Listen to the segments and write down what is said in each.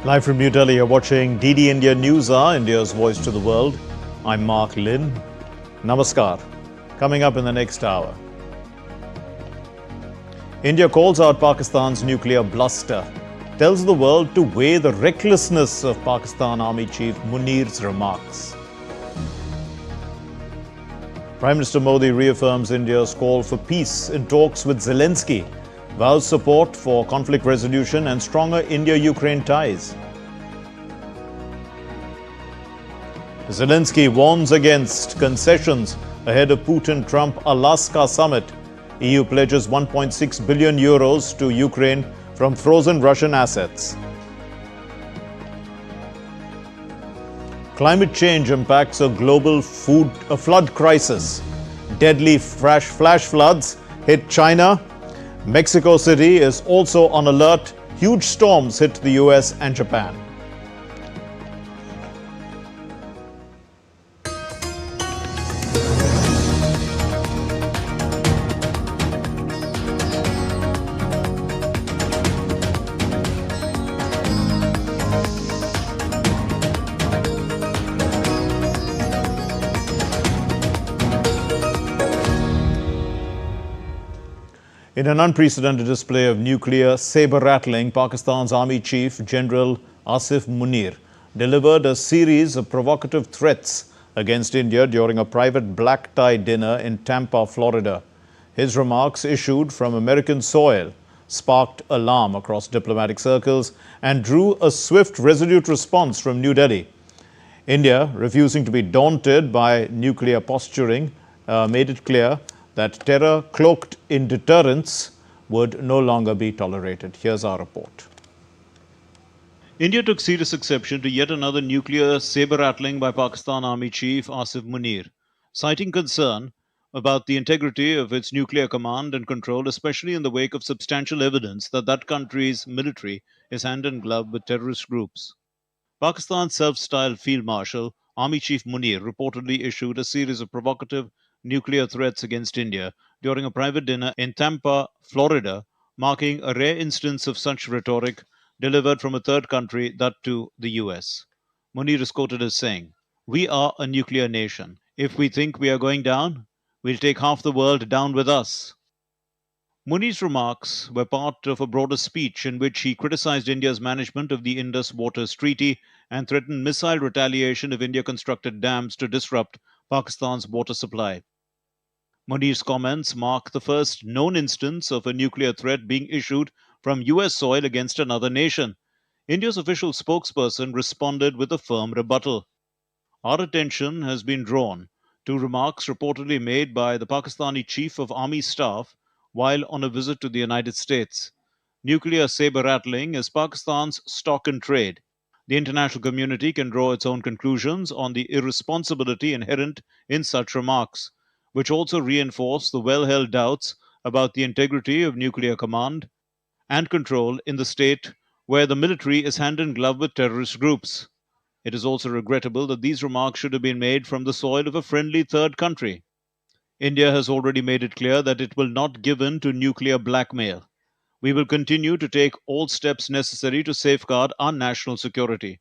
Live from New Delhi, you're watching DD India Newshour, India's voice to the world. I'm Mark Lynn. Namaskar. Coming up in the next hour. India calls out Pakistan's nuclear bluster, tells the world to weigh the recklessness of Pakistan Army Chief Munir's remarks. Prime Minister Modi reaffirms India's call for peace in talks with Zelenskyy, vows support for conflict resolution and stronger India-Ukraine ties. Zelenskyy warns against concessions ahead of Putin-Trump Alaska summit. EU pledges 1.6 billion euros to Ukraine from frozen Russian assets. Climate change impacts a global flood crisis. Deadly flash floods hit China. Mexico City is also on alert. Huge storms hit the US and Japan. In an unprecedented display of nuclear saber-rattling, Pakistan's Army Chief General Asif Munir delivered a series of provocative threats against India during a private black-tie dinner in Tampa, Florida. His remarks, issued from American soil, sparked alarm across diplomatic circles and drew a swift, resolute response from New Delhi. India, refusing to be daunted by nuclear posturing, made it clear that terror cloaked in deterrence would no longer be tolerated. Here's our report. India took serious exception to yet another nuclear saber-rattling by Pakistan Army Chief Asif Munir, citing concern about the integrity of its nuclear command and control, especially in the wake of substantial evidence that that country's military is hand in glove with terrorist groups. Pakistan's self-styled Field Marshal, Army Chief Munir, reportedly issued a series of provocative nuclear threats against India during a private dinner in Tampa, Florida, marking a rare instance of such rhetoric delivered from a third country, that too the US. Munir is quoted as saying, "We are a nuclear nation. If we think we are going down, we'll take half the world down with us." Munir's remarks were part of a broader speech in which he criticized India's management of the Indus Waters Treaty and threatened missile retaliation if India constructed dams to disrupt Pakistan's water supply. Munir's comments mark the first known instance of a nuclear threat being issued from US soil against another nation. India's official spokesperson responded with a firm rebuttal. Our attention has been drawn to remarks reportedly made by the Pakistani Chief of Army Staff while on a visit to the United States. Nuclear saber-rattling is Pakistan's stock in trade. The international community can draw its own conclusions on the irresponsibility inherent in such remarks, which also reinforce the well-held doubts about the integrity of nuclear command and control in the state where the military is hand in glove with terrorist groups. It is also regrettable that these remarks should have been made from the soil of a friendly third country. India has already made it clear that it will not give in to nuclear blackmail. We will continue to take all steps necessary to safeguard our national security.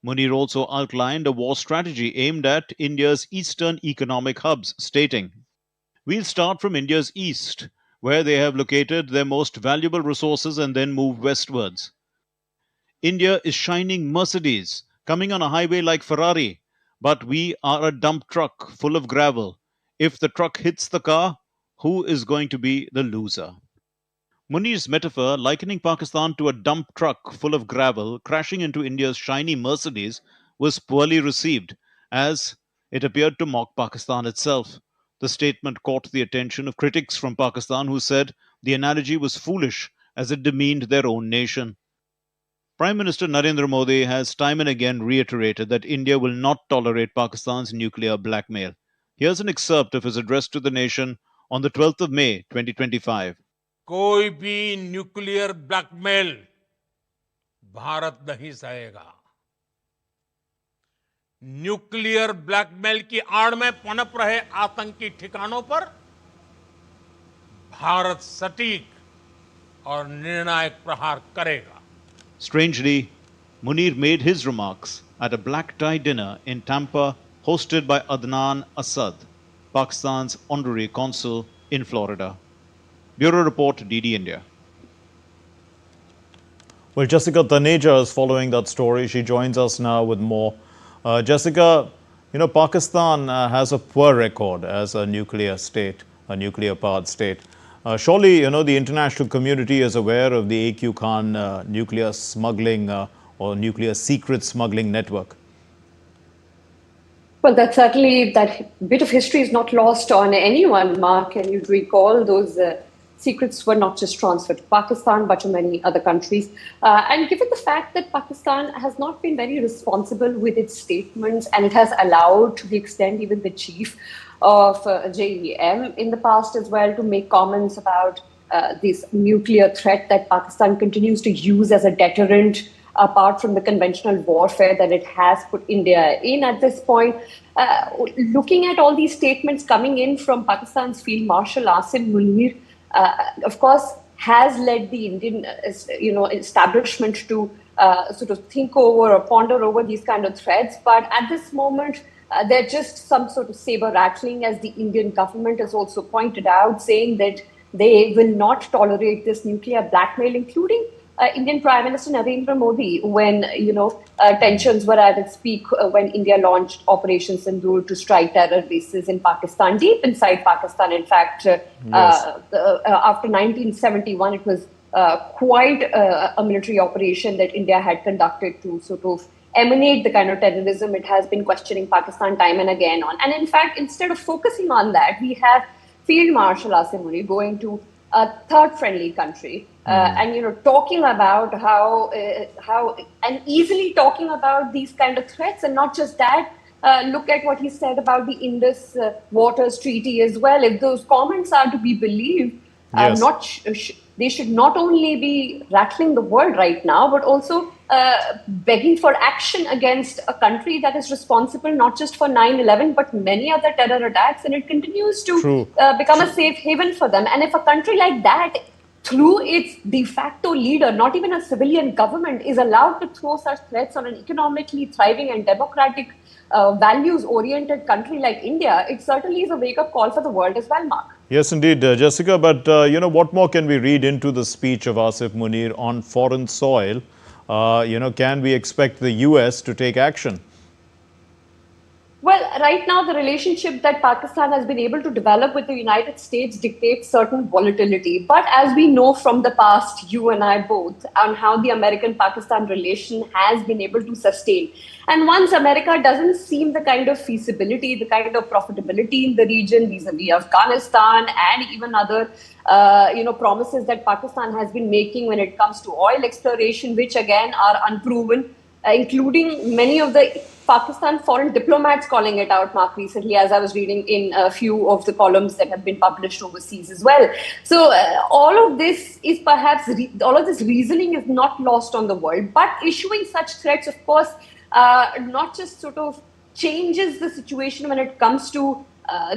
Munir also outlined a war strategy aimed at India's eastern economic hubs, stating, "We'll start from India's east, where they have located their most valuable resources, and then move westwards. India is shining Mercedes, coming on a highway like Ferrari, but we are a dump truck full of gravel. If the truck hits the car, who is going to be the loser?" Munir's metaphor, likening Pakistan to a dump truck full of gravel crashing into India's shiny Mercedes, was poorly received, as it appeared to mock Pakistan itself. The statement caught the attention of critics from Pakistan who said the analogy was foolish as it demeaned their own nation. Prime Minister Narendra Modi has time and again reiterated that India will not tolerate Pakistan's nuclear blackmail. Here's an excerpt of his address to the nation on the 12th of May 2025. कोई भी nuclear blackmail Bharat नहीं सहेगा। Nuclear blackmail की आड़ में पनप रहे आतंकी ठिकानों पर भारत सटीक और निर्णायक प्रहार करेगा। Strangely, Munir made his remarks at a black tie dinner in Tampa hosted by Adnan Asad, Pakistan's honorary consul in Florida. Bureau Report, DD India. Well, Jessica Taneja is following that story. She joins us now with more. Jessica, Pakistan has a poor record as a nuclear state, a nuclear-powered state. Surely, the international community is aware of the A.Q. Khan nuclear smuggling or nuclear secret smuggling network. Well, that bit of history is not lost on anyone, Mark. And you'd recall those secrets were not just transferred to Pakistan, but to many other countries. And given the fact that Pakistan has not been very responsible with its statements, and it has allowed, to the extent even the chief of JEM in the past as well, to make comments about this nuclear threat that Pakistan continues to use as a deterrent, apart from the conventional warfare that it has put India in at this point. Looking at all these statements coming in from Pakistan's Field Marshal Asim Munir, of course, has led the Indian establishment to sort of think over or ponder over these kind of threats. But at this moment, they're just some sort of saber rattling, as the Indian government has also pointed out, saying that they will not tolerate this nuclear blackmail, including Indian Prime Minister Narendra Modi, when tensions were at its peak when India launched Operation Sindoor to strike terror bases in Pakistan, deep inside Pakistan. In fact, yes. After 1971, it was quite a military operation that India had conducted to sort of emanate the kind of terrorism it has been questioning Pakistan time and again on. And in fact, instead of focusing on that, we have Field Marshal Asim Munir going to a third friendly country and talking about how and easily talking about these kind of threats. And not just that, look at what he said about the Indus Waters Treaty as well. If those comments are to be believed, yes. They should not only be rattling the world right now, but also begging for action against a country that is responsible not just for 9/11, but many other terror attacks. And it continues to become a safe haven for them. And if a country like that, through its de facto leader, not even a civilian government, is allowed to throw such threats on an economically thriving and democratic, values-oriented country like India, it certainly is a wake-up call for the world as well, Mark. Yes, indeed, Jessica. But, what more can we read into the speech of Asif Munir on foreign soil? Can we expect the U.S. to take action? Well, right now, the relationship that Pakistan has been able to develop with the United States dictates certain volatility. But as we know from the past, you and I both, on how the American-Pakistan relation has been able to sustain. And once America doesn't seem the kind of feasibility, the kind of profitability in the region vis-a-vis Afghanistan and even other promises that Pakistan has been making when it comes to oil exploration, which again are unproven, including many of the Pakistan foreign diplomats calling it out, Mark, recently, as I was reading in a few of the columns that have been published overseas as well. So all of this is perhaps, all of this reasoning is not lost on the world, but issuing such threats, of course, not just sort of changes the situation when it comes to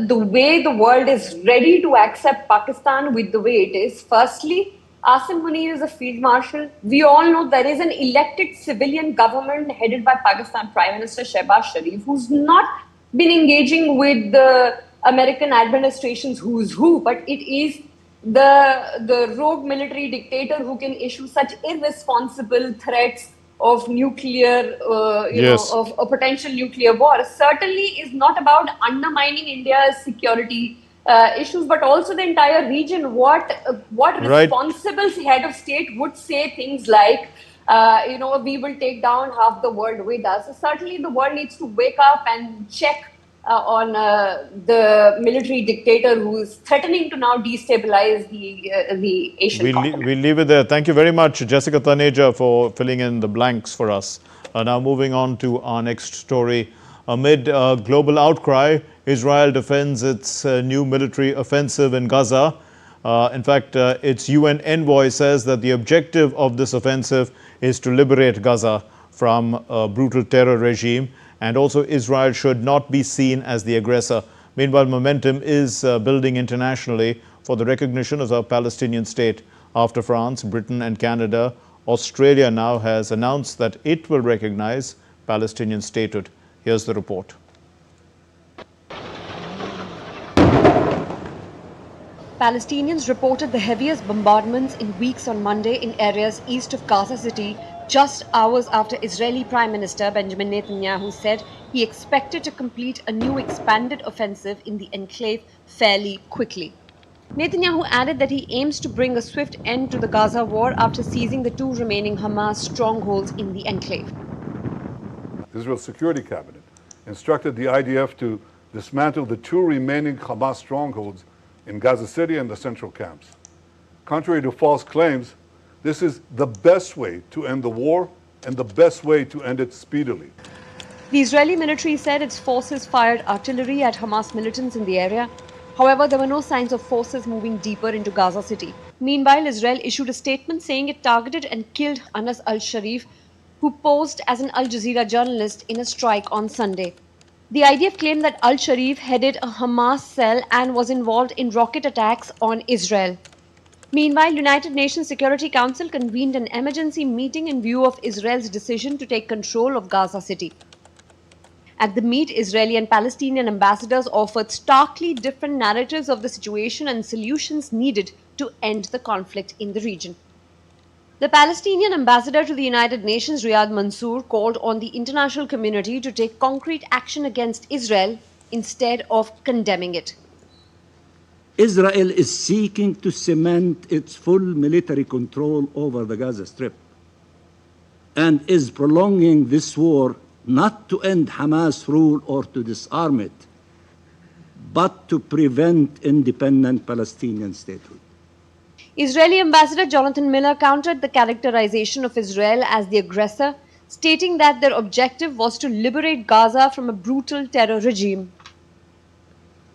the way the world is ready to accept Pakistan with the way it is. Firstly, Asim Munir is a field marshal. We all know there is an elected civilian government headed by Pakistan Prime Minister Shehbaz Sharif, who's not been engaging with the American administration's who's who, but it is the rogue military dictator who can issue such irresponsible threats of nuclear, of a potential nuclear war. Certainly is not about undermining India's security issues, but also the entire region. What responsible head of state would say things like, we will take down half the world with us? So certainly the world needs to wake up and check on the military dictator who is threatening to now destabilize the Asian continent. We'll leave it there. Thank you very much, Jessica Taneja, for filling in the blanks for us. Now moving on to our next story. Amid global outcry, Israel defends its new military offensive in Gaza. In fact, its UN envoy says that the objective of this offensive is to liberate Gaza from a brutal terror regime, and also Israel should not be seen as the aggressor. Meanwhile, momentum is building internationally for the recognition of a Palestinian state after France, Britain and Canada Australia now has announced that it will recognize Palestinian statehood. Here's the report. Palestinians reported the heaviest bombardments in weeks on Monday in areas east of Gaza City, just hours after Israeli Prime Minister Benjamin Netanyahu said he expected to complete a new expanded offensive in the enclave fairly quickly. Netanyahu added that he aims to bring a swift end to the Gaza war after seizing the two remaining Hamas strongholds in the enclave. Israel's Security Cabinet instructed the IDF to dismantle the two remaining Hamas strongholds in Gaza City and the central camps. Contrary to false claims, this is the best way to end the war and the best way to end it speedily. The Israeli military said its forces fired artillery at Hamas militants in the area. However, there were no signs of forces moving deeper into Gaza City. Meanwhile, Israel issued a statement saying it targeted and killed Anas al-Sharif, who posed as an Al Jazeera journalist in a strike on Sunday. The IDF claimed that al-Sharif headed a Hamas cell and was involved in rocket attacks on Israel. Meanwhile, United Nations Security Council convened an emergency meeting in view of Israel's decision to take control of Gaza City. At the meet, Israeli and Palestinian ambassadors offered starkly different narratives of the situation and solutions needed to end the conflict in the region. The Palestinian ambassador to the United Nations, Riyad Mansour, called on the international community to take concrete action against Israel instead of condemning it. Israel is seeking to cement its full military control over the Gaza Strip and is prolonging this war not to end Hamas rule or to disarm it, but to prevent independent Palestinian statehood. Israeli Ambassador Jonathan Miller countered the characterization of Israel as the aggressor, stating that their objective was to liberate Gaza from a brutal terror regime.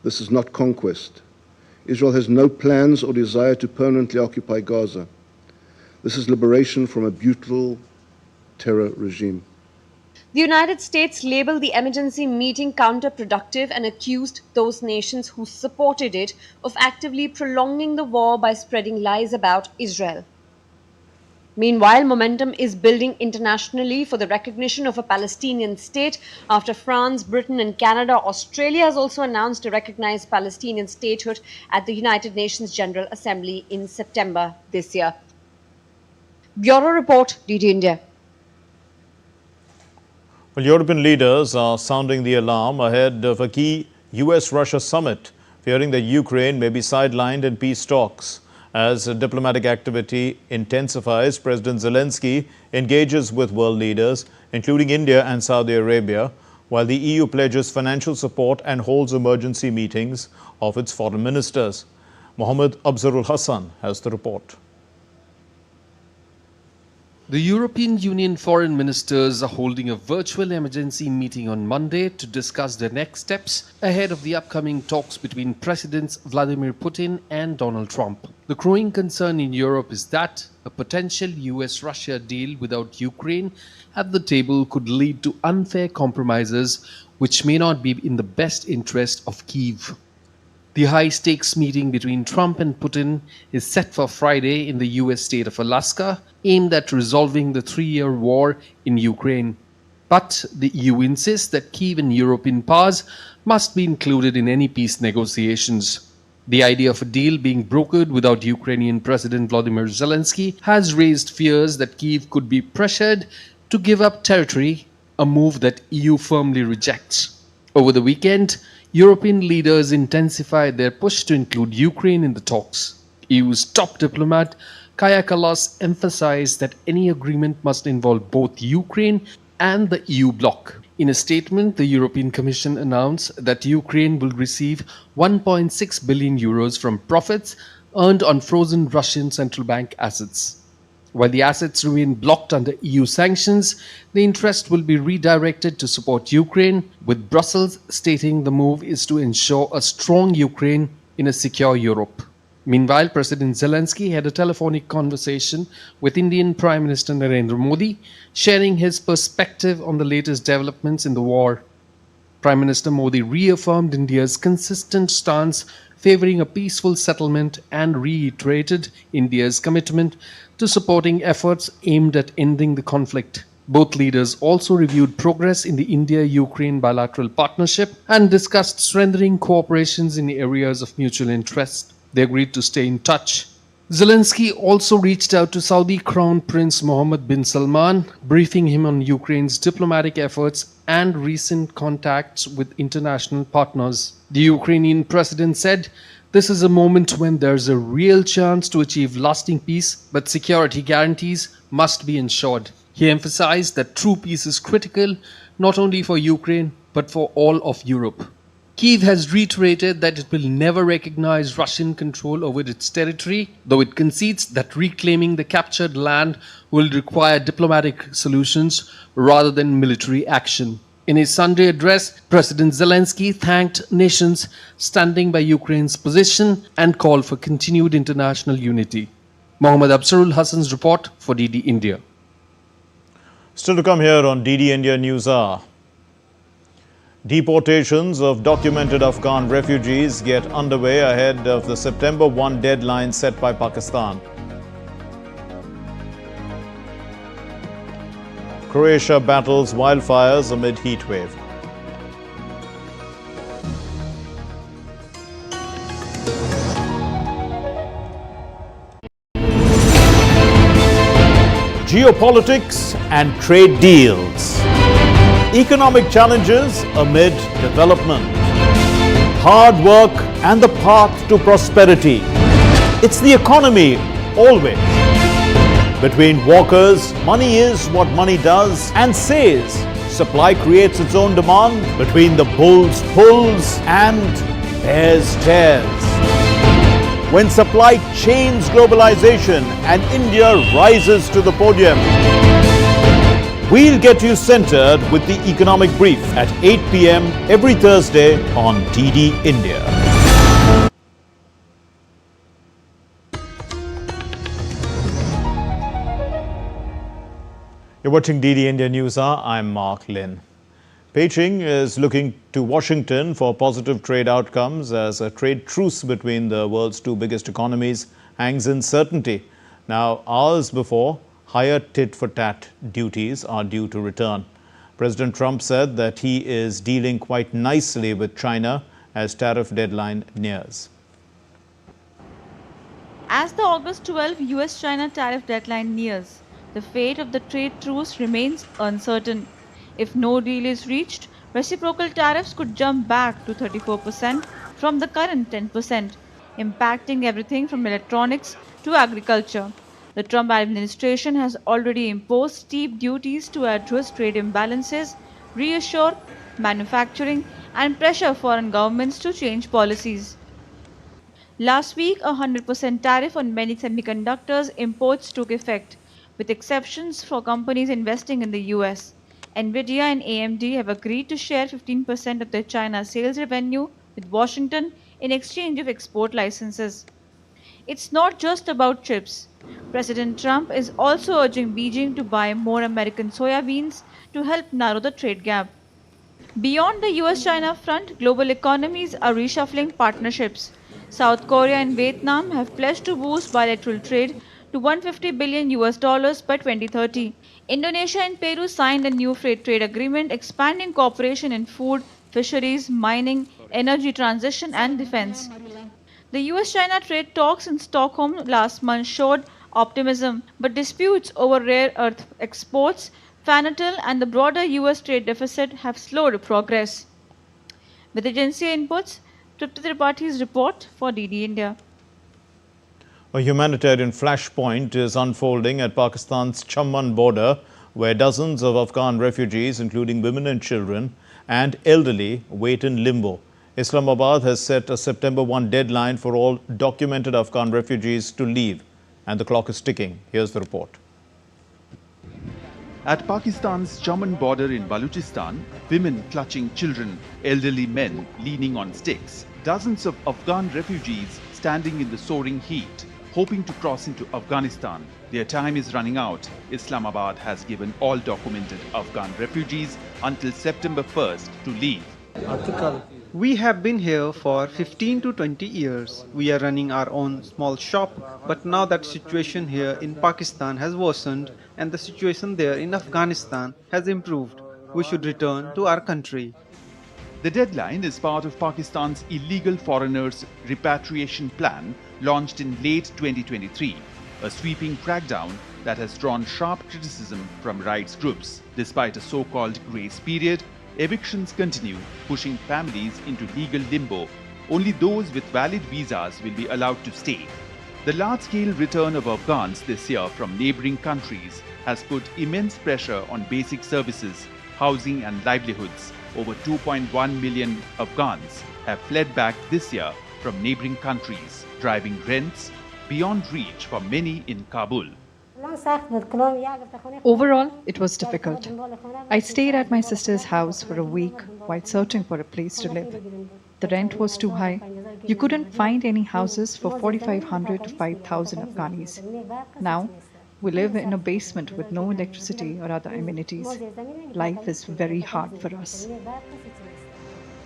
This is not conquest. Israel has no plans or desire to permanently occupy Gaza. This is liberation from a brutal terror regime. The United States labeled the emergency meeting counterproductive and accused those nations who supported it of actively prolonging the war by spreading lies about Israel. Meanwhile, momentum is building internationally for the recognition of a Palestinian state after France, Britain and Canada. Australia has also announced to recognize Palestinian statehood at the United Nations General Assembly in September this year. Bureau Report, DD India. Well, European leaders are sounding the alarm ahead of a key US-Russia summit, fearing that Ukraine may be sidelined in peace talks. As diplomatic activity intensifies, President Zelenskyy engages with world leaders, including India and Saudi Arabia, while the EU pledges financial support and holds emergency meetings of its foreign ministers. Mohammed Abzarul Hassan has the report. The European Union foreign ministers are holding a virtual emergency meeting on Monday to discuss the next steps ahead of the upcoming talks between Presidents Vladimir Putin and Donald Trump. The growing concern in Europe is that a potential US-Russia deal without Ukraine at the table could lead to unfair compromises which may not be in the best interest of Kyiv. The high-stakes meeting between Trump and Putin is set for Friday in the US state of Alaska, aimed at resolving the three-year war in Ukraine. But the EU insists that Kyiv and European powers must be included in any peace negotiations. The idea of a deal being brokered without Ukrainian President Volodymyr Zelenskyy has raised fears that Kyiv could be pressured to give up territory, a move that EU firmly rejects. Over the weekend, European leaders intensified their push to include Ukraine in the talks. EU's top diplomat, Kaja Kallas, emphasized that any agreement must involve both Ukraine and the EU bloc. In a statement, the European Commission announced that Ukraine will receive 1.6 billion euros from profits earned on frozen Russian central bank assets. While the assets remain blocked under EU sanctions, the interest will be redirected to support Ukraine, with Brussels stating the move is to ensure a strong Ukraine in a secure Europe. Meanwhile, President Zelenskyy had a telephonic conversation with Indian Prime Minister Narendra Modi, sharing his perspective on the latest developments in the war. Prime Minister Modi reaffirmed India's consistent stance favoring a peaceful settlement and reiterated India's commitment to supporting efforts aimed at ending the conflict. Both leaders also reviewed progress in the India-Ukraine bilateral partnership and discussed strengthening cooperations in areas of mutual interest. They agreed to stay in touch. Zelenskyy also reached out to Saudi Crown Prince Mohammed bin Salman, briefing him on Ukraine's diplomatic efforts and recent contacts with international partners. The Ukrainian president said, "This is a moment when there's a real chance to achieve lasting peace, but security guarantees must be ensured." He emphasized that true peace is critical not only for Ukraine but for all of Europe. Kyiv has reiterated that it will never recognize Russian control over its territory, though it concedes that reclaiming the captured land will require diplomatic solutions rather than military action. In his Sunday address, President Zelenskyy thanked nations standing by Ukraine's position and called for continued international unity. Mohammad Absarul Hassan's report for DD India. Still to come here on DD India News Hour. Deportations of documented Afghan refugees get underway ahead of the September 1 deadline set by Pakistan. Croatia battles wildfires amid heat wave. Geopolitics and trade deals. Economic challenges amid development. Hard work and the path to prosperity. It's the economy always. Between walkers, money is what money does and says. Supply creates its own demand. Between the bulls pulls and bears tears. When supply chains globalization and India rises to the podium. We'll get you centered with the economic brief at 8 p.m. every Thursday on DD India. You're watching DD India News Hour. I'm Mark Lin. Beijing is looking to Washington for positive trade outcomes as a trade truce between the world's two biggest economies hangs in certainty. Now, hours before, higher tit-for-tat duties are due to return. President Trump said that he is dealing quite nicely with China as tariff deadline nears. As the August 12 US-China tariff deadline nears, the fate of the trade truce remains uncertain. If no deal is reached, reciprocal tariffs could jump back to 34% from the current 10%, impacting everything from electronics to agriculture. The Trump administration has already imposed steep duties to address trade imbalances, reassure manufacturing, and pressure foreign governments to change policies. Last week, a 100% tariff on many semiconductors imports took effect, with exceptions for companies investing in the US. Nvidia and AMD have agreed to share 15% of their China sales revenue with Washington in exchange of export licenses. It's not just about chips. President Trump is also urging Beijing to buy more American soybeans to help narrow the trade gap. Beyond the US-China front, global economies are reshuffling partnerships. South Korea and Vietnam have pledged to boost bilateral trade to $150 billion by 2030. Indonesia and Peru signed a new free trade agreement expanding cooperation in food, fisheries, mining, energy transition, and defense. The US-China trade talks in Stockholm last month showed optimism, but disputes over rare earth exports, fentanyl, and the broader US trade deficit have slowed progress. With agency inputs, Tripti Tripathi report for DD India. A humanitarian flashpoint is unfolding at Pakistan's Chamman border, where dozens of Afghan refugees, including women and children and elderly, wait in limbo. Islamabad has set a September 1 deadline for all documented Afghan refugees to leave, and the clock is ticking. Here's the report. At Pakistan's Chamman border in Balochistan, women clutching children, elderly men leaning on sticks, dozens of Afghan refugees standing in the soaring heat, hoping to cross into Afghanistan. Their time is running out. Islamabad has given all documented Afghan refugees until September 1st to leave. We have been here for 15 to 20 years. We are running our own small shop, but now that situation here in Pakistan has worsened and the situation there in Afghanistan has improved. We should return to our country. The deadline is part of Pakistan's illegal foreigners repatriation plan launched in late 2023, a sweeping crackdown that has drawn sharp criticism from rights groups. Despite a so-called grace period, evictions continue, pushing families into legal limbo. Only those with valid visas will be allowed to stay. The large-scale return of Afghans this year from neighboring countries has put immense pressure on basic services, housing and livelihoods. Over 2.1 million Afghans have fled back this year from neighboring countries, driving rents beyond reach for many in Kabul. Overall, it was difficult. I stayed at my sister's house for a week while searching for a place to live. The rent was too high. You couldn't find any houses for 4,500 to 5,000 Afghanis. Now, we live in a basement with no electricity or other amenities. Life is very hard for us.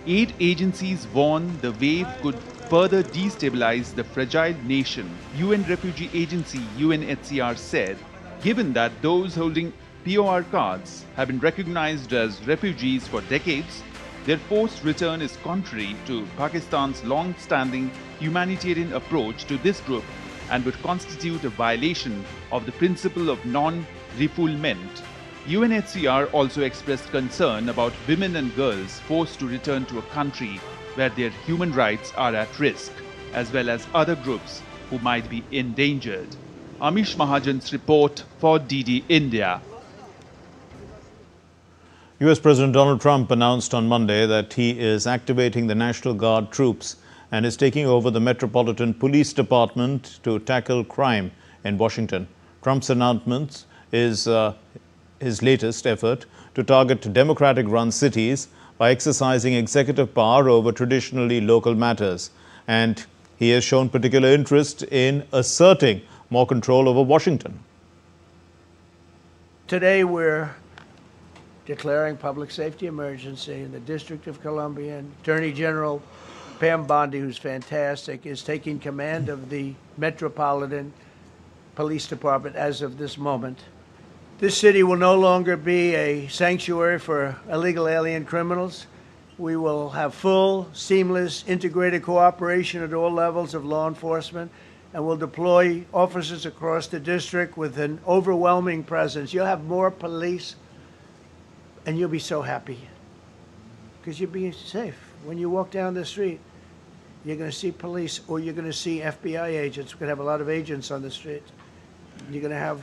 Aid agencies warn the wave could further destabilize the fragile nation. UN Refugee Agency UNHCR said, given that those holding POR cards have been recognized as refugees for decades, their forced return is contrary to Pakistan's long-standing humanitarian approach to this group and would constitute a violation of the principle of non-refoulement. UNHCR also expressed concern about women and girls forced to return to a country where their human rights are at risk, as well as other groups who might be endangered. Amish Mahajan's report for DD India. US President Donald Trump announced on Monday that he is activating the National Guard troops and is taking over the Metropolitan Police Department to tackle crime in Washington. Trump's announcement is his latest effort to target Democratic-run cities by exercising executive power over traditionally local matters. And he has shown particular interest in asserting more control over Washington. Today we're declaring public safety emergency in the District of Columbia, and Attorney General Pam Bondi, who's fantastic, is taking command of the Metropolitan Police Department as of this moment. This city will no longer be a sanctuary for illegal alien criminals. We will have full, seamless, integrated cooperation at all levels of law enforcement, and we'll deploy officers across the district with an overwhelming presence. You'll have more police, and you'll be so happy because you'll be safe. When you walk down the street, you're going to see police, or you're going to see FBI agents. We're going to have a lot of agents on the street. You're going to have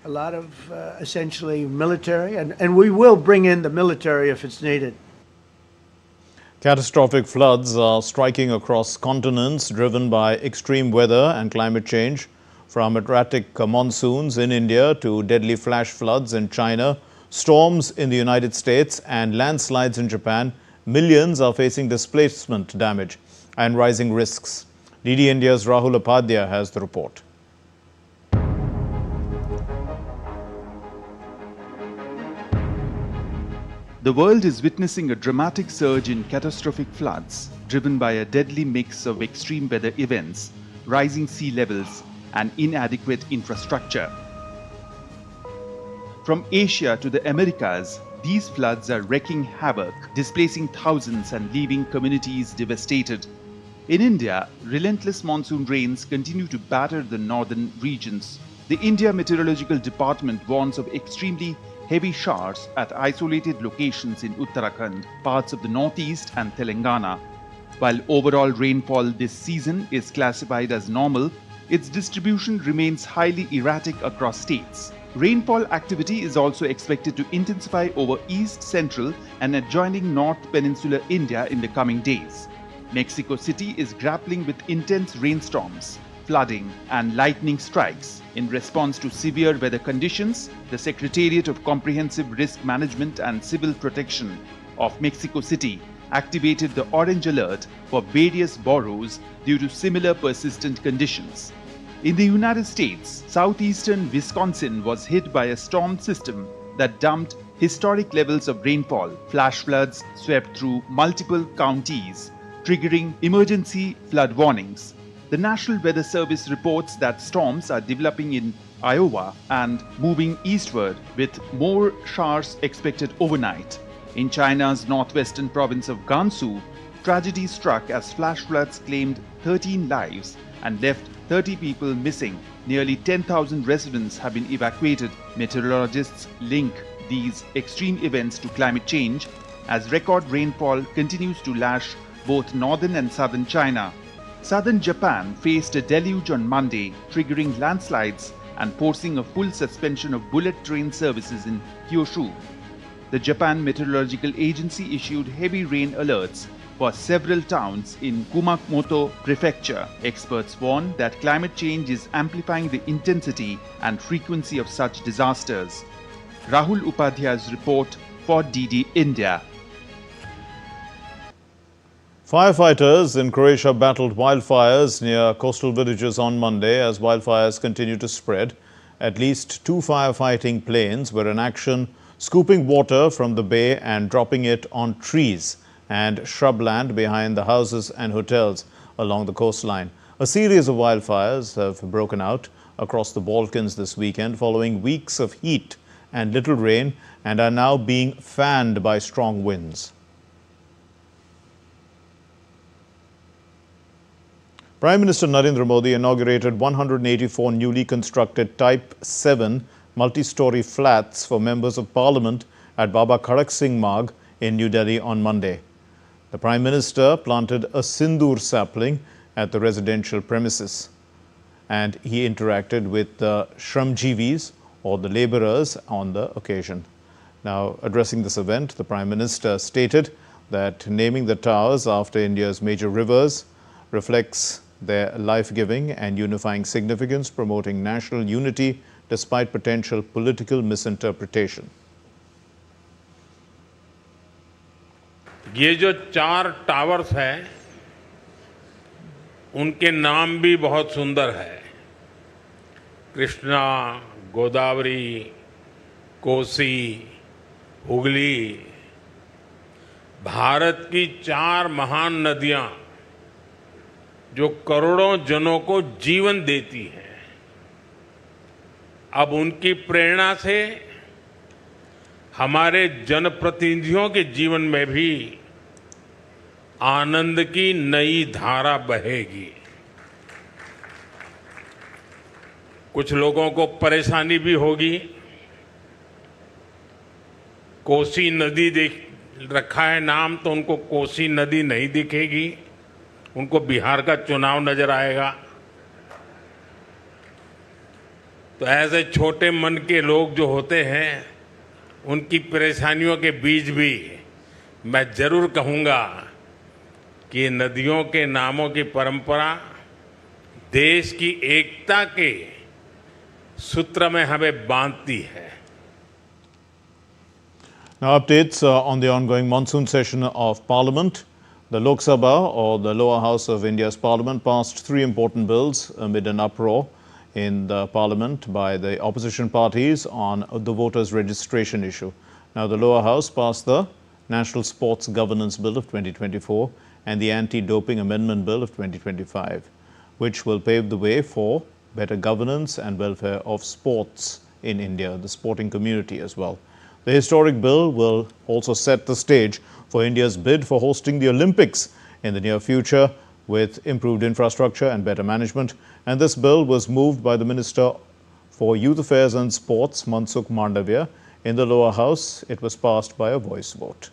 a lot of essentially military, and we will bring in the military if it's needed. Catastrophic floods are striking across continents, driven by extreme weather and climate change. From erratic monsoons in India to deadly flash floods in China, storms in the United States and landslides in Japan, millions are facing displacement damage and rising risks. DD India's Rahul Upadhyay has the report. The world is witnessing a dramatic surge in catastrophic floods, driven by a deadly mix of extreme weather events, rising sea levels, and inadequate infrastructure. From Asia to the Americas, these floods are wreaking havoc, displacing thousands and leaving communities devastated. In India, relentless monsoon rains continue to batter the northern regions. The India Meteorological Department warns of extremely heavy showers at isolated locations in Uttarakhand, parts of the northeast and Telangana. While overall rainfall this season is classified as normal, its distribution remains highly erratic across states. Rainfall activity is also expected to intensify over east, central and adjoining North Peninsular India in the coming days. Mexico City is grappling with intense rainstorms, flooding and lightning strikes. In response to severe weather conditions, the Secretariat of Comprehensive Risk Management and Civil Protection of Mexico City activated the orange alert for various boroughs due to similar persistent conditions. In the United States, southeastern Wisconsin was hit by a storm system that dumped historic levels of rainfall. Flash floods swept through multiple counties, triggering emergency flood warnings. The National Weather Service reports that storms are developing in Iowa and moving eastward, with more showers expected overnight. In China's northwestern province of Gansu, tragedy struck as flash floods claimed 13 lives and left 30 people missing. Nearly 10,000 residents have been evacuated. Meteorologists link these extreme events to climate change as record rainfall continues to lash both northern and southern China. Southern Japan faced a deluge on Monday, triggering landslides and forcing a full suspension of bullet train services in Kyushu. The Japan Meteorological Agency issued heavy rain alerts for several towns in Kumamoto Prefecture. Experts warn that climate change is amplifying the intensity and frequency of such disasters. Rahul Upadhyay's report for DD India. Firefighters in Croatia battled wildfires near coastal villages on Monday as wildfires continue to spread. At least 2 firefighting planes were in action, scooping water from the bay and dropping it on trees and shrubland behind the houses and hotels along the coastline. A series of wildfires have broken out across the Balkans this weekend following weeks of heat and little rain, and are now being fanned by strong winds. Prime Minister Narendra Modi inaugurated 184 newly constructed Type 7 multi-story flats for members of Parliament at Baba Khadak Singh Marg in New Delhi on Monday. The Prime Minister planted a sindoor sapling at the residential premises, and he interacted with the Shramjeevis, or the labourers, on the occasion. Now, addressing this event, the Prime Minister stated that naming the towers after India's major rivers reflects their life-giving and unifying significance, promoting national unity despite potential political misinterpretation. ये जो 4 towers हैं, उनके नाम भी बहुत सुंदर है। कृष्णा, गोदावरी, कोसी, हुगली। भारत की 4 महान नदियां जो करोड़ों जनों को जीवन देती हैं, अब उनकी प्रेरणा से हमारे जनप्रतिनिधियों के जीवन में भी आनंद की नई धारा बहेगी। कुछ लोगों को परेशानी भी होगी। कोसी नदी देख रखा है नाम, तो उनको कोसी नदी नहीं दिखेगी, उनको बिहार का चुनाव नजर आएगा। तो ऐसे छोटे मन के लोग जो होते हैं, उनकी परेशानियों के बीच भी मैं जरूर कहूँगा कि नदियों के नामों की परंपरा देश की एकता के सूत्र में हमें बांधती है। Now, updates on the ongoing monsoon session of Parliament. The Lok Sabha, or the lower house of India's Parliament, passed 3 important bills amid an uproar in the Parliament by the opposition parties on the voters' registration issue. Now, the lower house passed the National Sports Governance Bill of 2024 and the Anti-Doping Amendment Bill of 2025, which will pave the way for better governance and welfare of sports in India, the sporting community as well. The historic bill will also set the stage for India's bid for hosting the Olympics in the near future with improved infrastructure and better management. And this bill was moved by the Minister for Youth Affairs and Sports, Mansukh Mandavia. In the lower house, it was passed by a voice vote.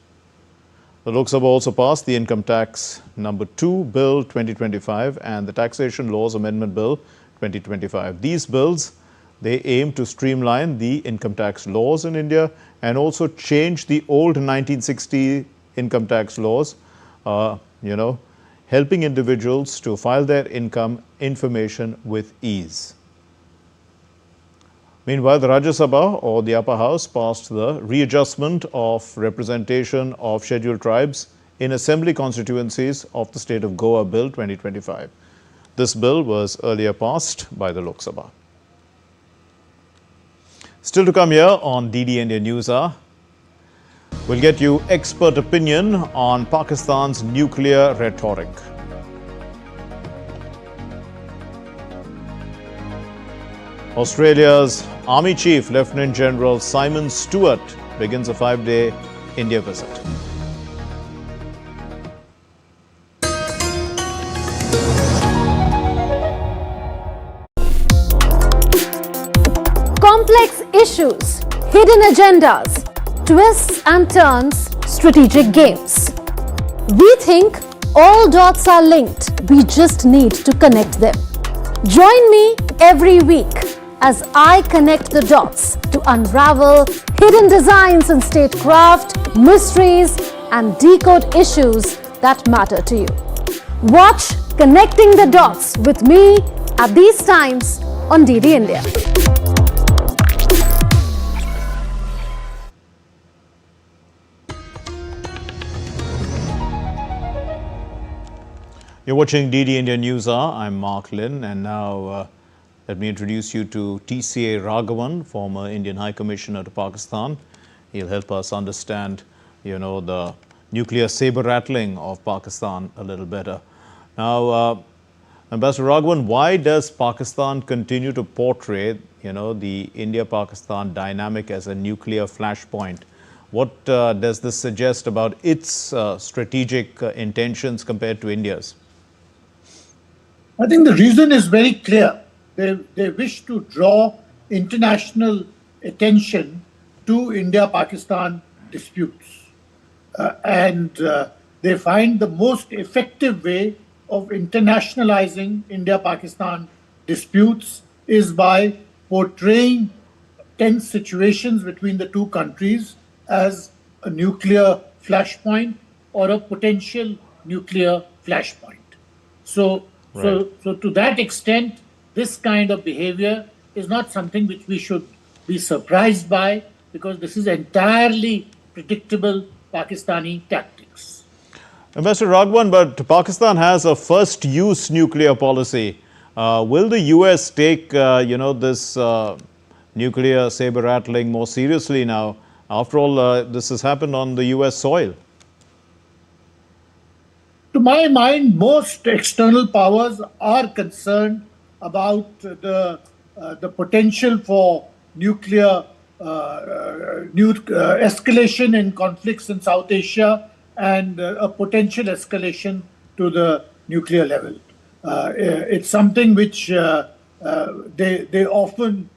The Lok Sabha also passed the Income Tax Number 2 Bill 2025 and the Taxation Laws Amendment Bill 2025. These bills, they aim to streamline the income tax laws in India and also change the old 1960 income tax laws, helping individuals to file their income information with ease. Meanwhile, the Rajya Sabha, or the upper house, passed the readjustment of representation of scheduled tribes in assembly constituencies of the state of Goa Bill 2025. This bill was earlier passed by the Lok Sabha. Still to come here on DD India News Hour, We'll get you expert opinion on Pakistan's nuclear rhetoric. Australia's Army Chief Lieutenant General Simon Stewart begins a 5-day India visit. Complex issues, hidden agendas, twists and turns, strategic games. We think all dots are linked. We just need to connect them. Join me every week as I connect the dots to unravel hidden designs in statecraft, mysteries, and decode issues that matter to you. Watch Connecting the Dots with me at these times on DD India. You're watching DD India Newshour. I'm Mark Lynn, and now let me introduce you to TCA Raghavan, former Indian High Commissioner to Pakistan. He'll help us understand, the nuclear saber-rattling of Pakistan a little better. Now, Ambassador Raghavan, why does Pakistan continue to portray, the India-Pakistan dynamic as a nuclear flashpoint? What does this suggest about its strategic intentions compared to India's? I think the reason is very clear. They wish to draw international attention to India-Pakistan disputes. And they find the most effective way of internationalizing India-Pakistan disputes is by portraying tense situations between the two countries as a nuclear flashpoint or a potential nuclear flashpoint. So to that extent, this kind of behavior is not something which we should be surprised by, because this is entirely predictable Pakistani tactics. Ambassador Raghavan, but Pakistan has a first-use nuclear policy. Will the US take, this nuclear saber-rattling more seriously now? After all, this has happened on the US soil. To my mind, most external powers are concerned about the potential for nuclear escalation in conflicts in South Asia and a potential escalation to the nuclear level. It's something which they often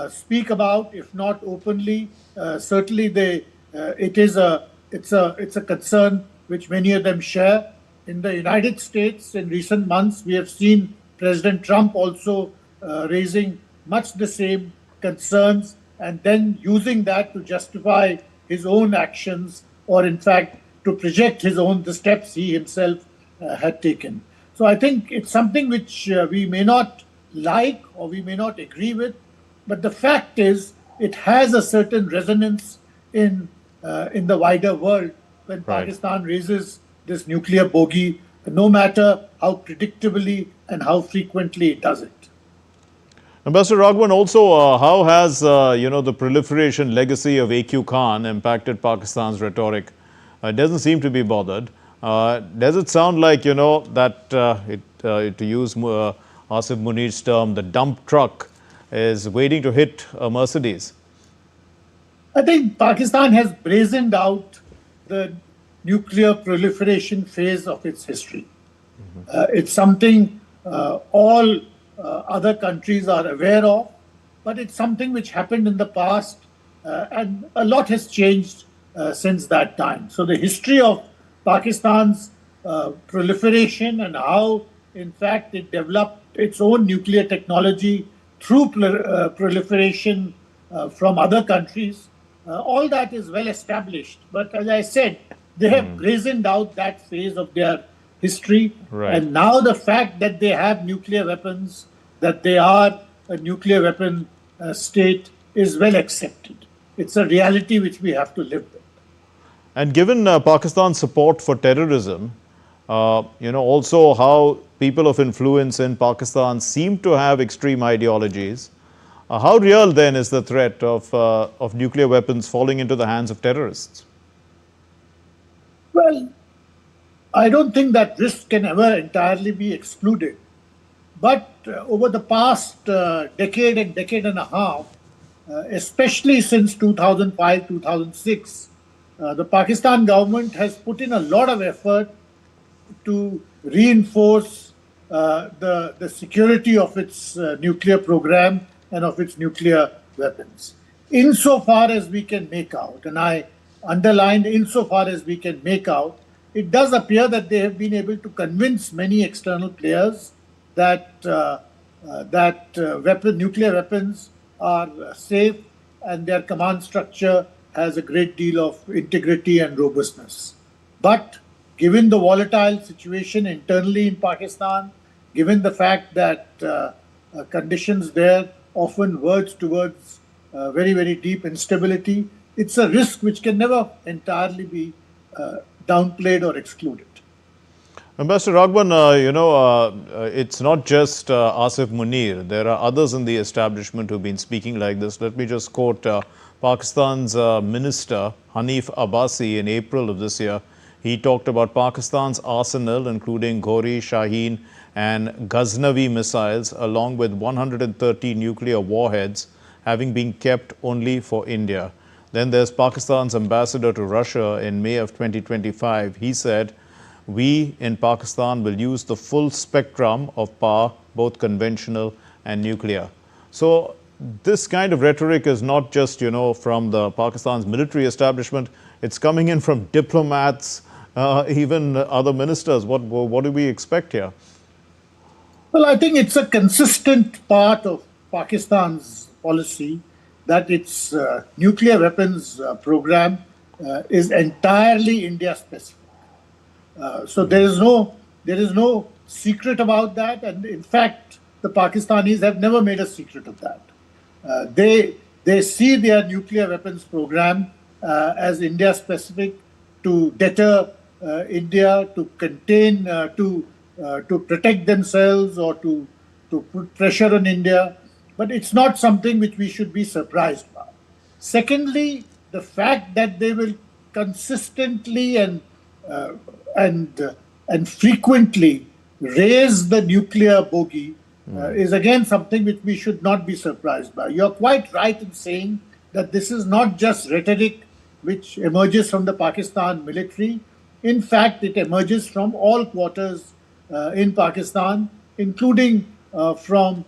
speak about, if not openly. Certainly, it's a concern which many of them share. In the United States, in recent months, we have seen President Trump also raising much the same concerns and then using that to justify his own actions, or in fact, to project the steps he himself had taken. So I think it's something which we may not like or we may not agree with, but the fact is it has a certain resonance in the wider world when Pakistan raises this nuclear bogey, no matter how predictably and how frequently it does it. Ambassador Raghavan, also, how has, the proliferation legacy of AQ Khan impacted Pakistan's rhetoric? It doesn't seem to be bothered. Does it sound like, that, to use Asif Munir's term, the dump truck is waiting to hit a Mercedes? I think Pakistan has brazened out the nuclear proliferation phase of its history. It's something all other countries are aware of, but it's something which happened in the past, and a lot has changed since that time. So the history of Pakistan's proliferation and how, in fact, it developed its own nuclear technology through proliferation from other countries, all that is well established. But as I said, they have brazened out that phase of their history. And now the fact that they have nuclear weapons, that they are a nuclear weapon state, is well accepted. It's a reality which we have to live with. And given Pakistan's support for terrorism, also how people of influence in Pakistan seem to have extreme ideologies, how real then is the threat of nuclear weapons falling into the hands of terrorists? Well, I don't think that risk can ever entirely be excluded. But over the past decade and a half, especially since 2005, 2006, the Pakistan government has put in a lot of effort to reinforce the security of its nuclear program and of its nuclear weapons. Insofar as we can make out, and I underlined insofar as we can make out, it does appear that they have been able to convince many external players that nuclear weapons are safe and their command structure has a great deal of integrity and robustness. But given the volatile situation internally in Pakistan, given the fact that conditions there often verge towards very, very deep instability, it's a risk which can never entirely be downplayed or excluded. Ambassador Raghwan, it's not just Asif Munir. There are others in the establishment who've been speaking like this. Let me just quote Pakistan's Minister Hanif Abbasi in April of this year. He talked about Pakistan's arsenal, including Ghori, Shaheen and Ghaznavi missiles, along with 130 nuclear warheads, having been kept only for India. Then there's Pakistan's ambassador to Russia in May of 2025. He said, "We in Pakistan will use the full spectrum of power, both conventional and nuclear." So this kind of rhetoric is not just, from the Pakistan's military establishment. It's coming in from diplomats, even other ministers. What do we expect here? Well, I think it's a consistent part of Pakistan's policy that its nuclear weapons program is entirely India-specific. So there is no secret about that, and in fact, the Pakistanis have never made a secret of that. They see their nuclear weapons program as India-specific to deter India, to contain, to protect themselves, or to put pressure on India. But it's not something which we should be surprised by. Secondly, the fact that they will consistently and frequently raise the nuclear bogey is again something which we should not be surprised by. You're quite right in saying that this is not just rhetoric which emerges from the Pakistan military. In fact, it emerges from all quarters in Pakistan, including from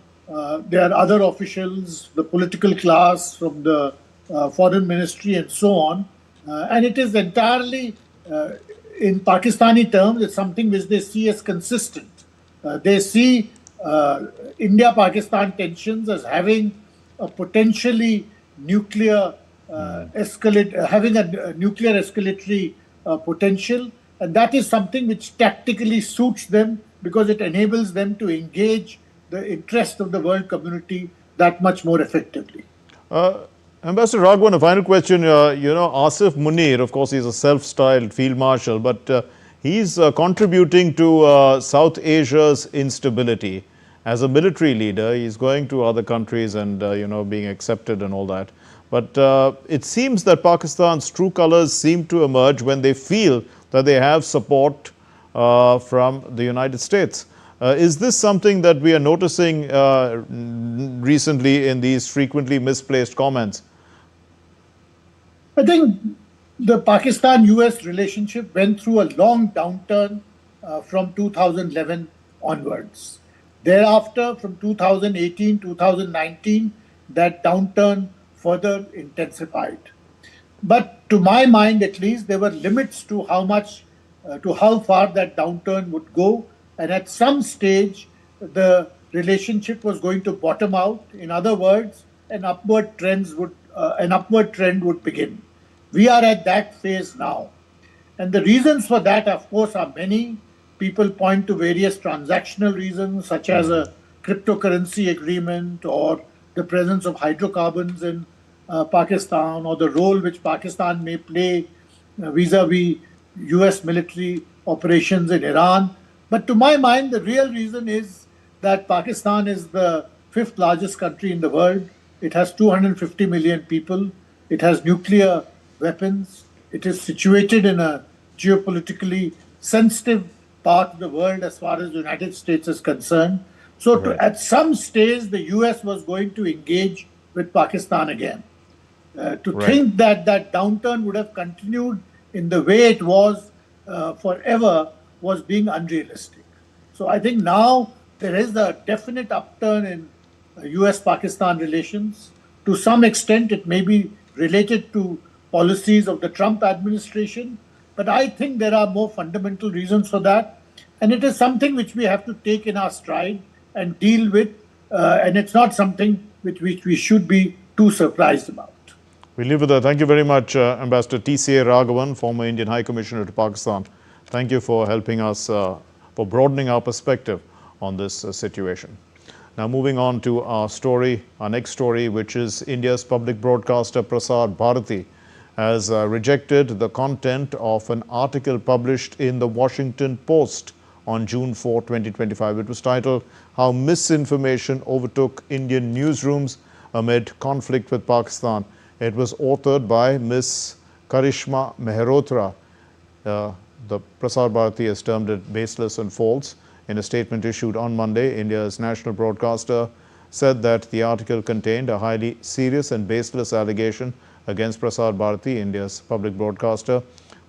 their other officials, the political class, from the foreign ministry and so on. And it is entirely, in Pakistani terms, it's something which they see as consistent. They see India-Pakistan tensions as having a potentially nuclear having a nuclear escalatory potential, and that is something which tactically suits them because it enables them to engage the interest of the world community that much more effectively. Ambassador Raghwan, a final question. Asif Munir, of course, he's a self-styled field marshal, but he's contributing to South Asia's instability. As a military leader, he's going to other countries and, being accepted and all that. But it seems that Pakistan's true colors seem to emerge when they feel that they have support from the United States. Is this something that we are noticing recently in these frequently misplaced comments? I think the Pakistan-US relationship went through a long downturn from 2011 onwards. Thereafter, from 2018, 2019, that downturn further intensified. But to my mind, at least, there were limits to how far that downturn would go. And at some stage, the relationship was going to bottom out. In other words, an upward trend would begin. We are at that phase now. And the reasons for that, of course, are many. People point to various transactional reasons, such as a cryptocurrency agreement or the presence of hydrocarbons in Pakistan, or the role which Pakistan may play vis-a-vis US military operations in Iran. But to my mind, the real reason is that Pakistan is the fifth largest country in the world. It has 250 million people. It has nuclear weapons. It is situated in a geopolitically sensitive part of the world as far as the United States is concerned. So at some stage, the US was going to engage with Pakistan again. To think that that downturn would have continued in the way it was forever was being unrealistic. So I think now there is a definite upturn in US-Pakistan relations. To some extent, it may be related to policies of the Trump administration, but I think there are more fundamental reasons for that. And it is something which we have to take in our stride and deal with, and it's not something which we should be too surprised about. We leave it there. Thank you very much, Ambassador T.C.A. Raghavan, former Indian High Commissioner to Pakistan. Thank you for helping us, for broadening our perspective on this situation. Now moving on to our next story, which is India's public broadcaster Prasar Bharati has rejected the content of an article published in the Washington Post on June 4, 2025. It was titled, "How Misinformation Overtook Indian Newsrooms Amid Conflict with Pakistan." It was authored by Ms. Karishma Mehrotra. The Prasar Bharati has termed it baseless and false. In a statement issued on Monday, India's national broadcaster said that the article contained a highly serious and baseless allegation against Prasar Bharati, India's public broadcaster.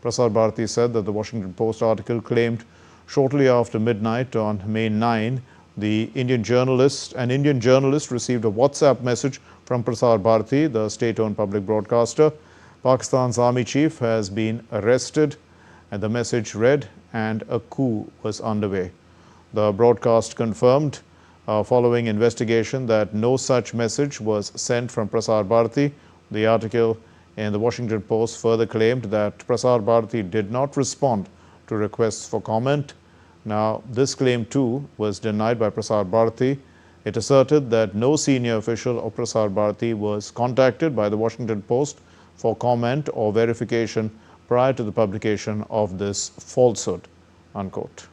Prasar Bharati said that the Washington Post article claimed shortly after midnight on May 9, an Indian journalist received a WhatsApp message from Prasar Bharati, the state-owned public broadcaster. Pakistan's army chief has been arrested, and the message read, "and a coup was underway." The broadcast confirmed, following investigation, that no such message was sent from Prasar Bharati. The article in the Washington Post further claimed that Prasar Bharati did not respond to requests for comment. Now, this claim too was denied by Prasar Bharati. It asserted that no senior official of Prasar Bharati was contacted by the Washington Post for comment or verification prior to the publication of this falsehood, unquote.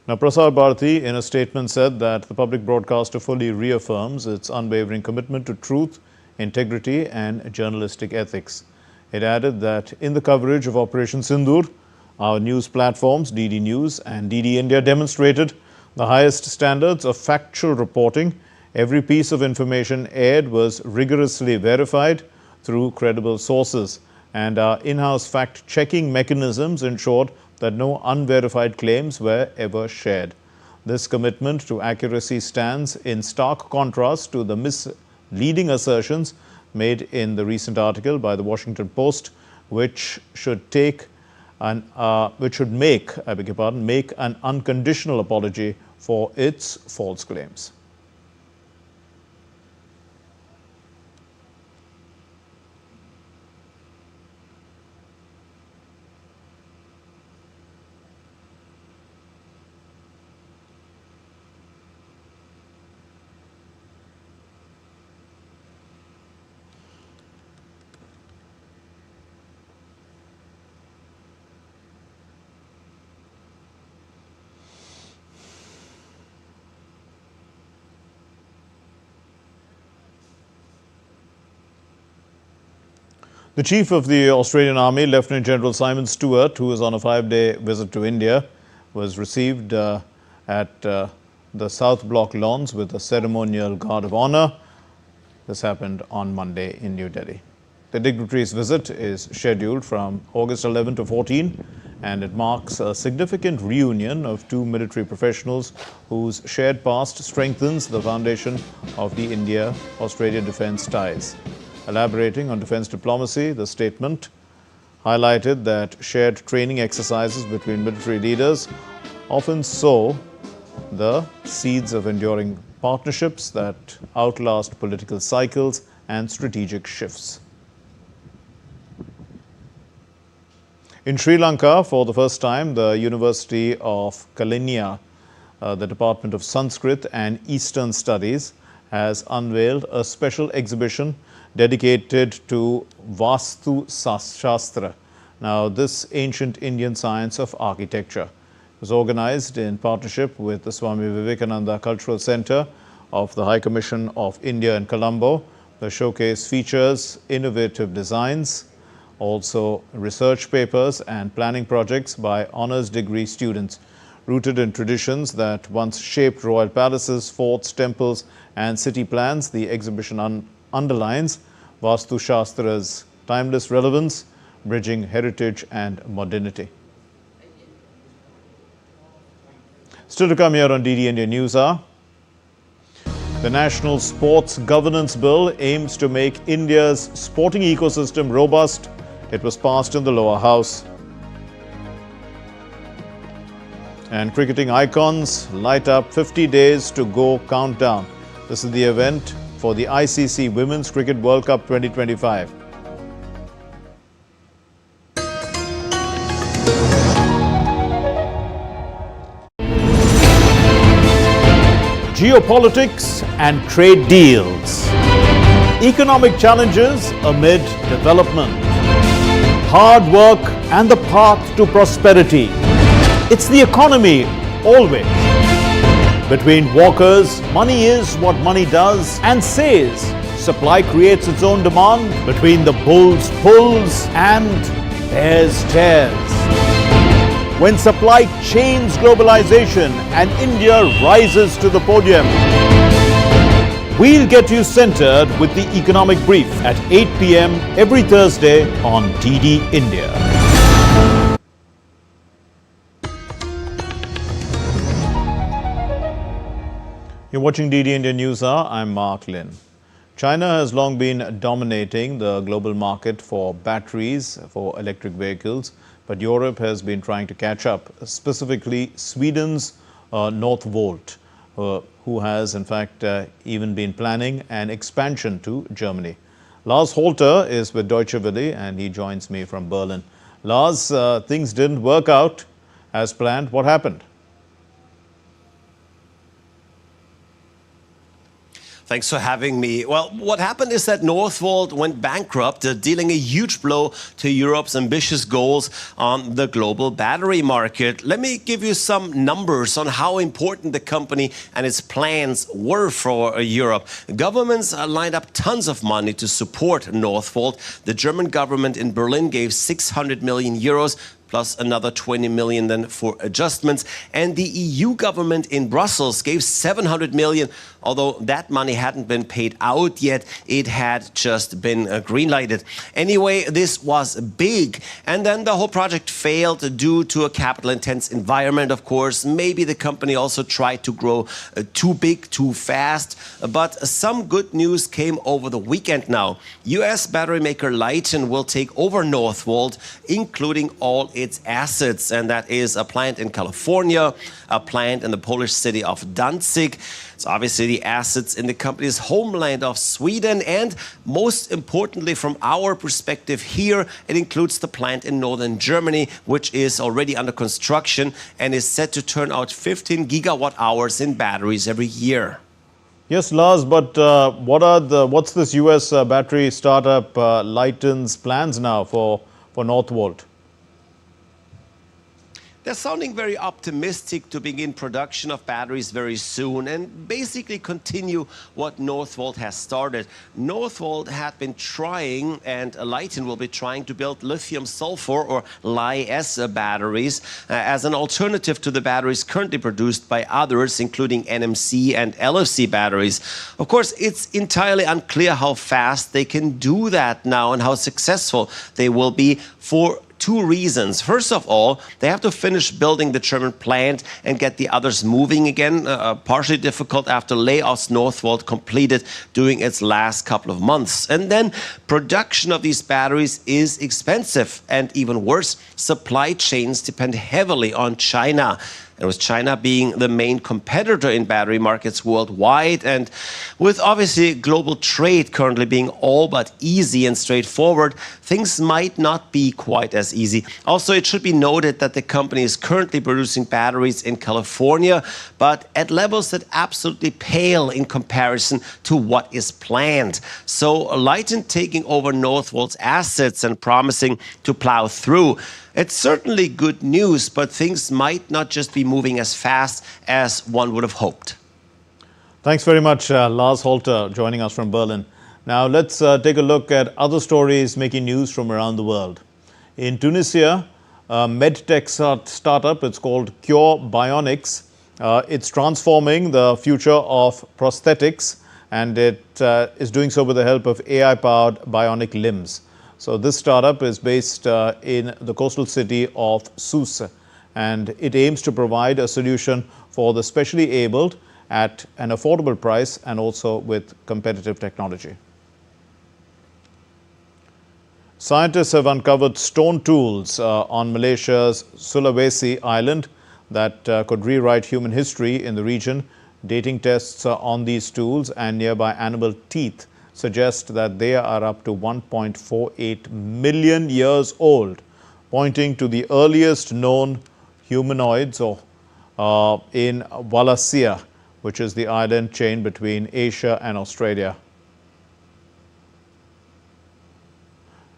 Now, Prasar Bharati in a statement said that the public broadcaster fully reaffirms its unwavering commitment to truth, integrity and journalistic ethics. It added that in the coverage of Operation Sindoor, our news platforms, DD News and DD India, demonstrated the highest standards of factual reporting. Every piece of information aired was rigorously verified through credible sources, and our in-house fact-checking mechanisms ensured that no unverified claims were ever shared. This commitment to accuracy stands in stark contrast to the misleading assertions made in the recent article by the Washington Post, which should make an unconditional apology for its false claims. The Chief of the Australian Army, Lieutenant General Simon Stewart, who is on a 5-day visit to India, was received at the South Block lawns with a ceremonial guard of honour. This happened on Monday in New Delhi. The dignitary's visit is scheduled from August 11 to 14, and it marks a significant reunion of two military professionals whose shared past strengthens the foundation of the India-Australia defence ties. Elaborating on defence diplomacy, the statement highlighted that shared training exercises between military leaders often sow the seeds of enduring partnerships that outlast political cycles and strategic shifts. In Sri Lanka, for the first time, the University of Kalinga, the Department of Sanskrit and Eastern Studies, has unveiled a special exhibition dedicated to Vastu Shastra. Now, this ancient Indian science of architecture was organized in partnership with the Swami Vivekananda Cultural Center of the High Commission of India in Colombo. The showcase features innovative designs Also, research papers and planning projects by honours degree students. Rooted in traditions that once shaped royal palaces, forts, temples and city plans, the exhibition underlines Vastu Shastra's timeless relevance, bridging heritage and modernity. Still to come here on DD India Newshour. The National Sports Governance Bill aims to make India's sporting ecosystem robust. It was passed in the lower house. And cricketing icons light up 50 days to go countdown. This is the event for the ICC Women's Cricket World Cup 2025. Geopolitics and trade deals. Economic challenges amid development. Hard work and the path to prosperity. It's the economy, always. Between walkers, money is what money does and says. Supply creates its own demand. Between the bulls pulls and bears tears. When supply chains globalization and India rises to the podium. We'll get you centered with the Economic Brief at 8 p.m. every Thursday on DD India. You're watching DD India Newshour. I'm Mark Lin. China has long been dominating the global market for batteries for electric vehicles, but Europe has been trying to catch up, specifically Sweden's Northvolt, who has in fact even been planning an expansion to Germany. Lars Holter is with Deutsche Welle and he joins me from Berlin. Lars, things didn't work out as planned. What happened? Thanks for having me. Well, what happened is that Northvolt went bankrupt, dealing a huge blow to Europe's ambitious goals on the global battery market. Let me give you some numbers on how important the company and its plans were for Europe. Governments lined up tons of money to support Northvolt. The German government in Berlin gave 600 million euros, plus another 20 million then for adjustments. And the EU government in Brussels gave 700 million, although that money hadn't been paid out yet. It had just been green-lighted. Anyway, this was big. And then the whole project failed due to a capital-intense environment, of course. Maybe the company also tried to grow too big, too fast. But some good news came over the weekend now. US battery maker Lyten will take over Northvolt, including all its assets, and that is a plant in California, a plant in the Polish city of Danzig. It's obviously the assets in the company's homeland of Sweden, and most importantly from our perspective here, it includes the plant in northern Germany, which is already under construction and is set to turn out 15 gigawatt hours in batteries every year. Yes, Lars, but what's this US battery startup Lyten's plans now for Northvolt? They're sounding very optimistic to begin production of batteries very soon and basically continue what Northvolt has started. Northvolt had been trying, and Lyten will be trying, to build lithium-sulfur or Li-S batteries as an alternative to the batteries currently produced by others, including NMC and LFC batteries. Of course, it's entirely unclear how fast they can do that now and how successful they will be for two reasons. First of all, they have to finish building the German plant and get the others moving again, partially difficult after layoffs Northvolt completed during its last couple of months. And then production of these batteries is expensive, and even worse, supply chains depend heavily on China. And with China being the main competitor in battery markets worldwide, and with obviously global trade currently being all but easy and straightforward, things might not be quite as easy. Also, it should be noted that the company is currently producing batteries in California, but at levels that absolutely pale in comparison to what is planned. So Lyten taking over Northvolt's assets and promising to plow through. It's certainly good news, but things might not just be moving as fast as one would have hoped. Thanks very much, Lars Holter, joining us from Berlin. Now let's take a look at other stories making news from around the world. In Tunisia, a medtech startup, it's called Cure Bionics. It's transforming the future of prosthetics, and it is doing so with the help of AI-powered bionic limbs. So this startup is based in the coastal city of Sousse, and it aims to provide a solution for the specially abled at an affordable price and also with competitive technology. Scientists have uncovered stone tools on Malaysia's Sulawesi island that could rewrite human history in the region. Dating tests on these tools and nearby animal teeth suggest that they are up to 1.48 million years old, pointing to the earliest known humanoids in Wallacea, which is the island chain between Asia and Australia.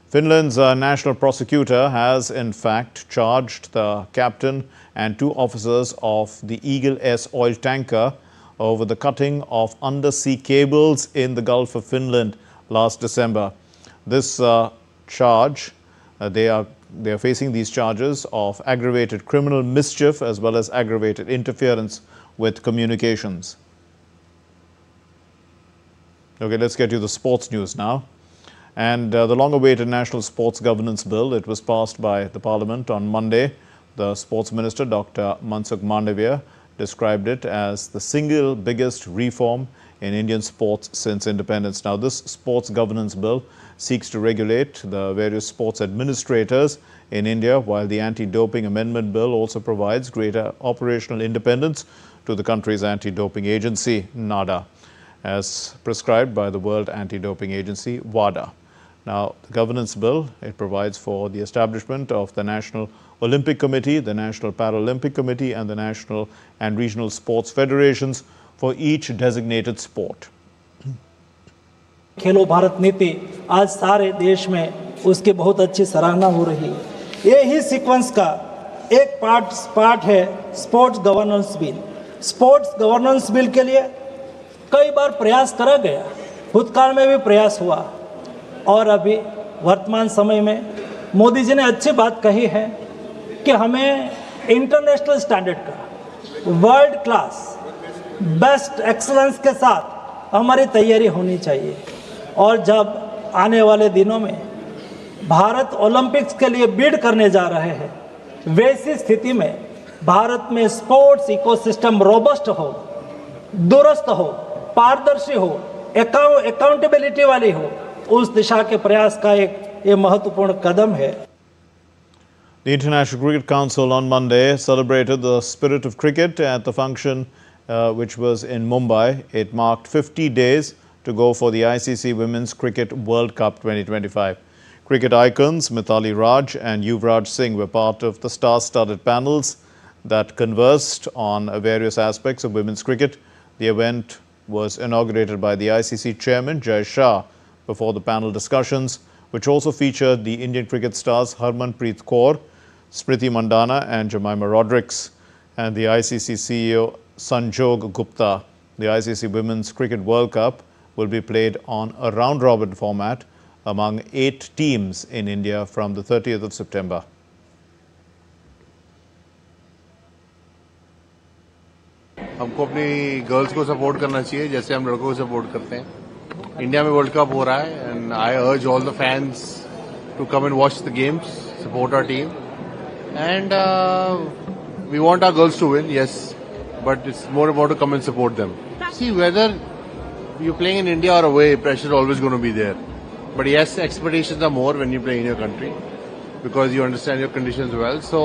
Finland's national prosecutor has in fact charged the captain and 2 officers of the Eagle S oil tanker over the cutting of undersea cables in the Gulf of Finland last December. This charge, they are facing these charges of aggravated criminal mischief as well as aggravated interference with communications. Okay, let's get you the sports news now. And the long-awaited National Sports Governance Bill, it was passed by the Parliament on Monday. The Sports Minister, Dr. Mansukh Mandavia, described it as the single biggest reform in Indian sports since independence. Now, this Sports Governance Bill seeks to regulate the various sports administrators in India, while the Anti-Doping Amendment Bill also provides greater operational independence to the country's anti-doping agency, NADA, as prescribed by the World Anti-Doping Agency, WADA. Now, the governance bill, it provides for the establishment of the National Olympic Committee, the National Paralympic Committee, and the national and regional sports federations for each designated sport. खेलो भारत नीति आज सारे देश में उसकी बहुत अच्छी सराहना हो रही है। ये ही सीक्वेंस का एक पार्ट है sports governance bill. Sports governance bill के लिए कई बार प्रयास करा गया, भूतकाल में भी प्रयास हुआ, और अभी वर्तमान समय में मोदी जी ने अच्छी बात कही है कि हमें इंटरनेशनल स्टैंडर्ड का वर्ल्ड क्लास बेस्ट एक्सीलेंस के साथ हमारी तैयारी होनी चाहिए। और जब आने वाले दिनों में भारत ओलंपिक्स के लिए बिड करने जा रहे हैं, वैसी स्थिति में भारत में स्पोर्ट्स इकोसिस्टम रोबस्ट हो, दुरुस्त हो, पारदर्शी हो, अकाउंटेबिलिटी वाली हो, उस दिशा के प्रयास का ये महत्वपूर्ण कदम है। The International Cricket Council on Monday celebrated the spirit of cricket at the function which was in Mumbai. It marked 50 days to go for the ICC Women's Cricket World Cup 2025. Cricket icons Mithali Raj and Yuvraj Singh were part of the star-studded panels that conversed on various aspects of women's cricket. The event was inaugurated by the ICC chairman Jai Shah before the panel discussions, which also featured the Indian cricket stars Harmanpreet Kaur, Smriti Mandana and Jemima Rodrigues, and the ICC CEO Sanjog Gupta. The ICC Women's Cricket World Cup will be played on a round-robin format among 8 teams in India from the 30th of September. हमको अपनी girls को support करना चाहिए जैसे हम लड़कों को support करते हैं। इंडिया में वर्ल्ड कप हो रहा है and I urge all the fans to come and watch the games, support our team and we want our girls to win, yes, but it's more about to come and support them. See whether you're playing in India or away, pressure is always going to be there. But yes, expectations are more when you play in your country because you understand your conditions well. So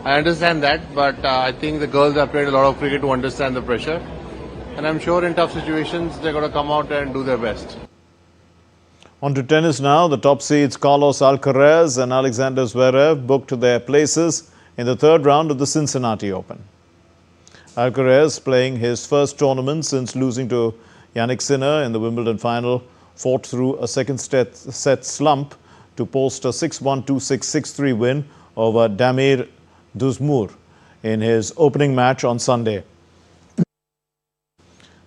I understand that, but I think the girls have played a lot of cricket to understand the pressure. And I'm sure in tough situations, they're going to come out and do their best. On to tennis now. The top seeds Carlos Alcaraz and Alexander Zverev booked their places in the third round of the Cincinnati Open. Alcaraz, playing his first tournament since losing to Yannick Sinner in the Wimbledon final, fought through a second set slump to post a 6-1, 2-6, 6-3 win over Damir Duzmour in his opening match on Sunday.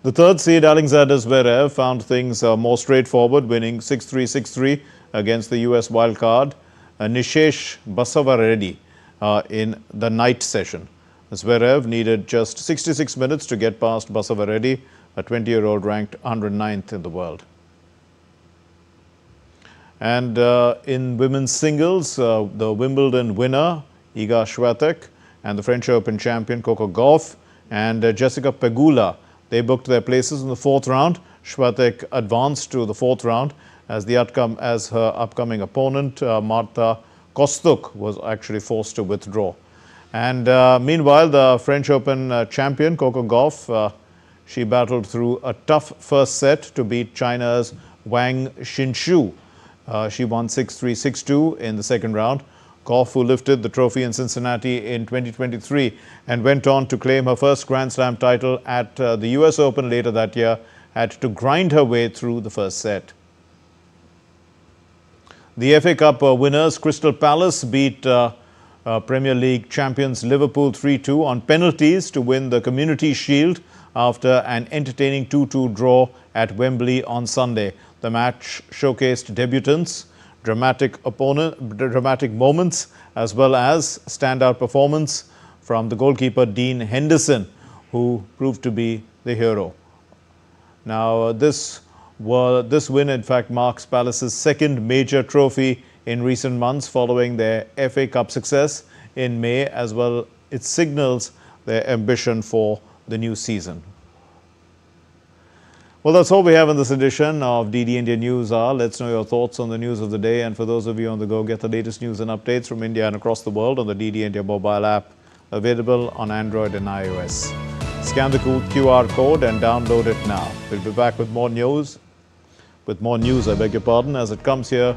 The third seed Alexander Zverev found things more straightforward, winning 6-3, 6-3 against the US wildcard Nishesh Basavareddy in the night session. Zverev needed just 66 minutes to get past Basavareddy, a 20-year-old ranked 109th in the world. And in women's singles, the Wimbledon winner, Iga Swiatek, and the French Open champion, Coco Gauff, and Jessica Pegula, they booked their places in the fourth round. Swiatek advanced to the fourth round as her upcoming opponent, Marta Kostuk, was actually forced to withdraw. And meanwhile, the French Open champion, Coco Gauff, she battled through a tough first set to beat China's Wang Xinshu. She won 6-3, 6-2 in the second round. Gauff, who lifted the trophy in Cincinnati in 2023 and went on to claim her first Grand Slam title at the US Open later that year, had to grind her way through the first set. The FA Cup winners, Crystal Palace, beat Premier League champions Liverpool 3-2 on penalties to win the Community Shield after an entertaining 2-2 draw at Wembley on Sunday. The match showcased debutants, dramatic moments, as well as standout performance from the goalkeeper Dean Henderson, who proved to be the hero. Now, this win, in fact, marks Palace's second major trophy in recent months following their FA Cup success in May, as well it signals their ambition for the new season. Well, that's all we have in this edition of DD India News Hour. Let's know your thoughts on the news of the day. And for those of you on the go, get the latest news and updates from India and across the world on the DD India mobile app, available on Android and iOS. Scan the QR code and download it now. We'll be back with more news. I beg your pardon, as it comes here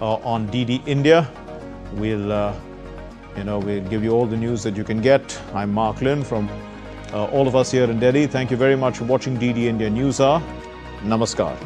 on DD India. We'll give you all the news that you can get. I'm Mark Lynn from all of us here in Delhi. Thank you very much for watching DD India News Hour. Namaskar.